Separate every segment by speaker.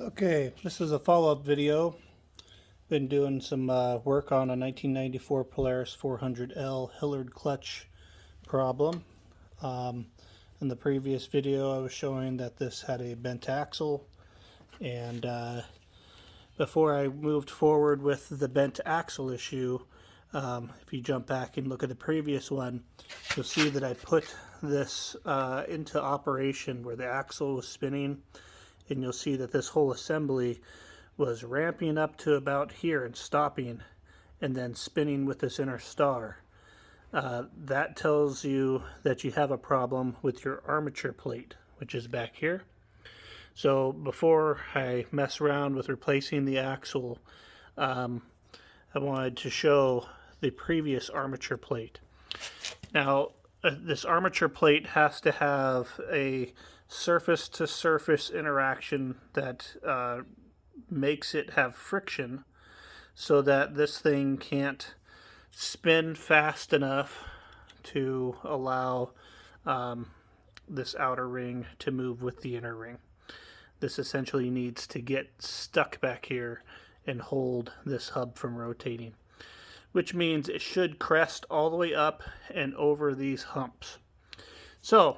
Speaker 1: Okay, this is a follow-up video. Been doing some work on a 1994 Polaris 400L Hillard Clutch problem. In the previous video I was showing that this had a bent axle, and before I moved forward with the bent axle issue, if you jump back and look at the previous one, you'll see that I put this into operation where the axle was spinning, and you'll see that this whole assembly was ramping up to about here and stopping and then spinning with this inner star. That tells you that you have a problem with your armature plate, which is back here. So before I mess around with replacing the axle, I wanted to show the previous armature plate. Now, this armature plate has to have a surface-to-surface interaction that makes it have friction so that this thing can't spin fast enough to allow this outer ring to move with the inner ring. This essentially needs to get stuck back here and hold this hub from rotating, which means it should crest all the way up and over these humps. So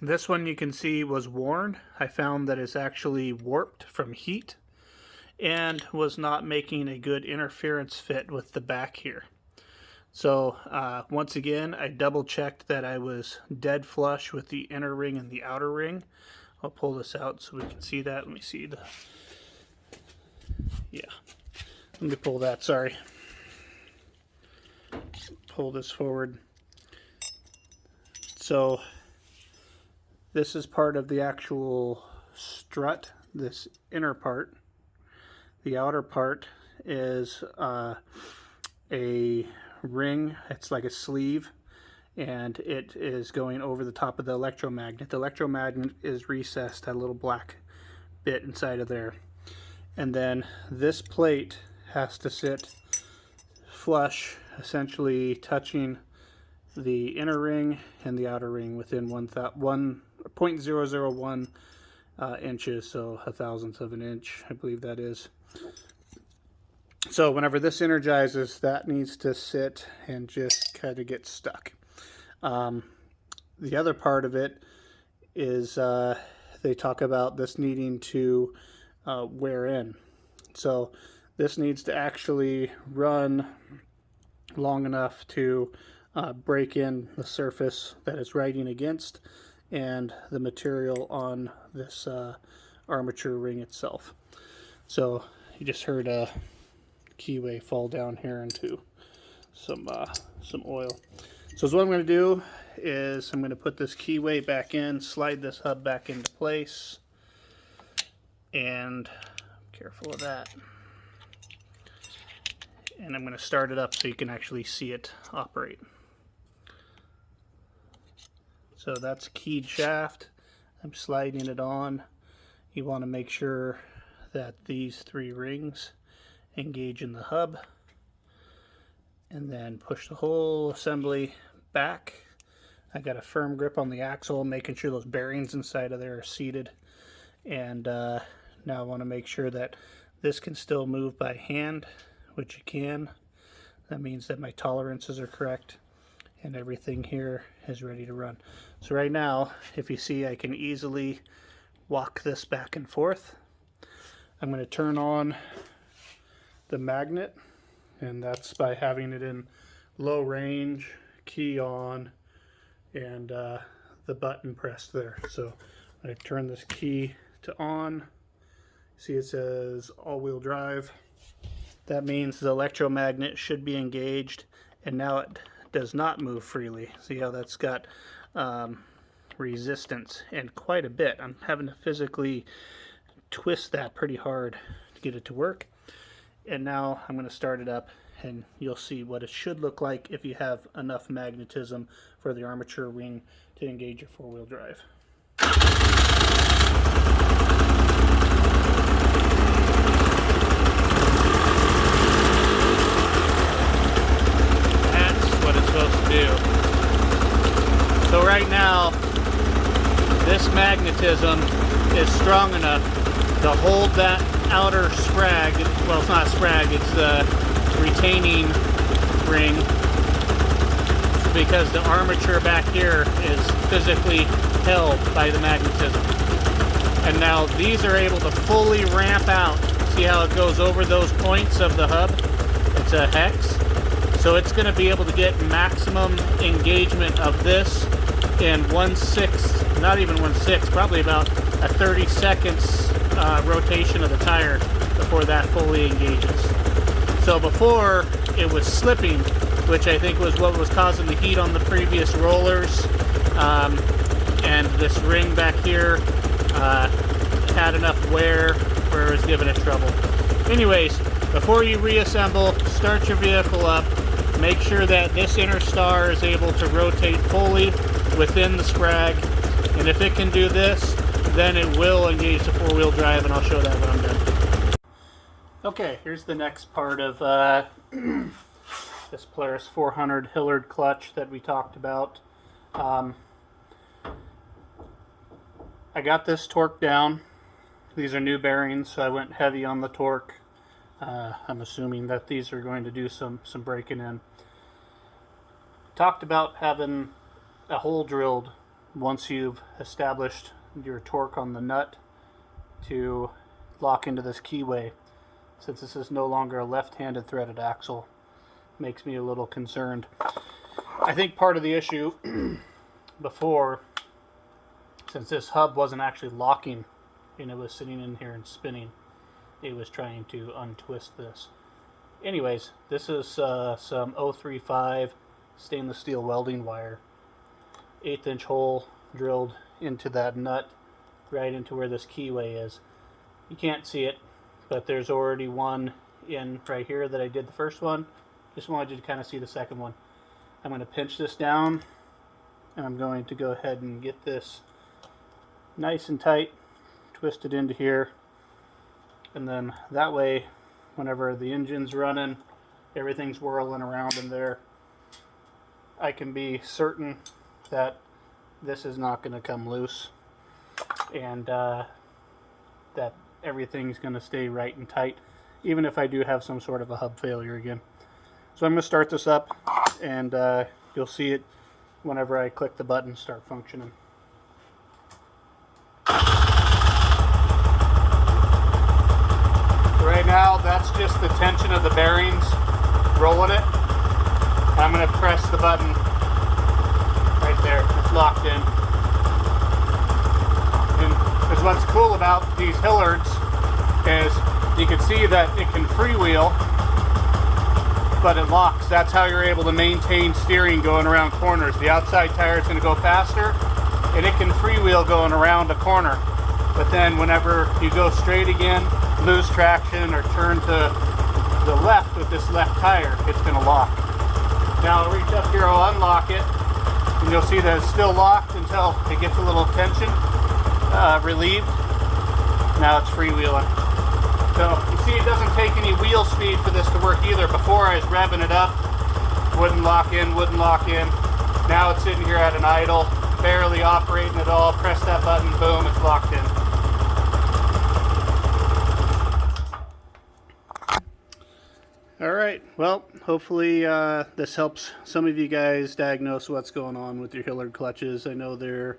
Speaker 1: this one you can see was worn. I found that it's actually warped from heat and was not making a good interference fit with the back here. So once again, I double checked that I was dead flush with the inner ring and the outer ring. I'll pull this out so we can see that. Let me see the, yeah, let me pull that, sorry. Pull this forward. So this is part of the actual strut, this inner part. The outer part is a ring. It's like a sleeve, and it is going over the top of the electromagnet. The electromagnet is recessed, that little black bit inside of there. And then this plate has to sit flush, essentially touching the inner ring and the outer ring within 0.001 inches, so a thousandth of an inch, I believe that is. So whenever this energizes, that needs to sit and just kind of get stuck. The other part of it is they talk about this needing to wear in. So this needs to actually run long enough to break in the surface that it's riding against and the material on this armature ring itself. So you just heard a keyway fall down here into some oil. So what I'm going to do is I'm going to put this keyway back in, slide this hub back into place, and careful of that. And I'm going to start it up so you can actually see it operate. So that's a keyed shaft. I'm sliding it on. You want to make sure that these three rings engage in the hub, and then push the whole assembly back. I got a firm grip on the axle, making sure those bearings inside of there are seated. And now I want to make sure that this can still move by hand, which it can. That means that my tolerances are correct and everything here is ready to run. So right now, if you see, I can easily walk this back and forth. I'm going to turn on the magnet, and that's by having it in low range, key on, and the button pressed there. So I turn this key to on. See, it says all-wheel drive. That means the electromagnet should be engaged, and now it does not move freely. See how that's got resistance, and quite a bit. I'm having to physically twist that pretty hard to get it to work. And now I'm going to start it up, and you'll see what it should look like if you have enough magnetism for the armature ring to engage your four-wheel drive. That's what it's supposed to do. So right now, this magnetism is strong enough to hold that outer sprag. Well, it's not a sprag, it's the retaining ring, because the armature back here is physically held by the magnetism. And now these are able to fully ramp out. See how it goes over those points of the hub? It's a hex. So it's going to be able to get maximum engagement of this in 1/6, not even 1/6, probably about a 30 seconds rotation of the tire before that fully engages. So before it was slipping, which I think was what was causing the heat on the previous rollers, and this ring back here had enough wear where it was giving it trouble. Anyways, before you reassemble, start your vehicle up, make sure that this inner star is able to rotate fully within the sprag, and if it can do this, then it will engage the four-wheel drive, and I'll show that when I'm done. Okay, here's the next part of this Polaris 400 Hillard clutch that we talked about. I got this torque down. These are new bearings, so I went heavy on the torque. I'm assuming that these are going to do some breaking in. Talked about having a hole drilled once you've established your torque on the nut to lock into this keyway. Since this is no longer a left-handed threaded axle, makes me a little concerned. I think part of the issue before, since this hub wasn't actually locking and it was sitting in here and spinning, it was trying to untwist this. Anyways, this is some 035 stainless steel welding wire, 1/8 inch hole drilled into that nut right into where this keyway is. You can't see it, but there's already one in right here that I did the first one. Just wanted you to kind of see the second one. I'm going to pinch this down, and I'm going to go ahead and get this nice and tight, twist it into here, and then that way, whenever the engine's running, everything's whirling around in there, I can be certain that this is not going to come loose, and that everything's going to stay right and tight, even if I do have some sort of a hub failure again. So I'm going to start this up, and you'll see it whenever I click the button start functioning. Right now, that's just the tension of the bearings rolling it. I'm going to press the button right there. It's locked in. And because what's cool about these Hillards is you can see that it can freewheel, but it locks. That's how you're able to maintain steering going around corners. The outside tire is going to go faster, and it can freewheel going around a corner. But then whenever you go straight again, lose traction, or turn to the left with this left tire, it's going to lock. Now I'll reach up here, I'll unlock it, and you'll see that it's still locked until it gets a little tension relieved. Now it's freewheeling. So you see it doesn't take any wheel speed for this to work either. Before I was revving it up, wouldn't lock in, wouldn't lock in. Now it's sitting here at an idle, barely operating at all. Press that button, boom, it's locked in. Alright, well, hopefully this helps some of you guys diagnose what's going on with your Hillard clutches. I know they're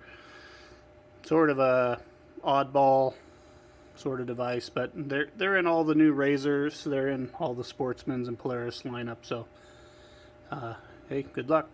Speaker 1: sort of a oddball sort of device, but they're in all the new Razors, they're in all the Sportsmans and Polaris lineup, so hey, good luck.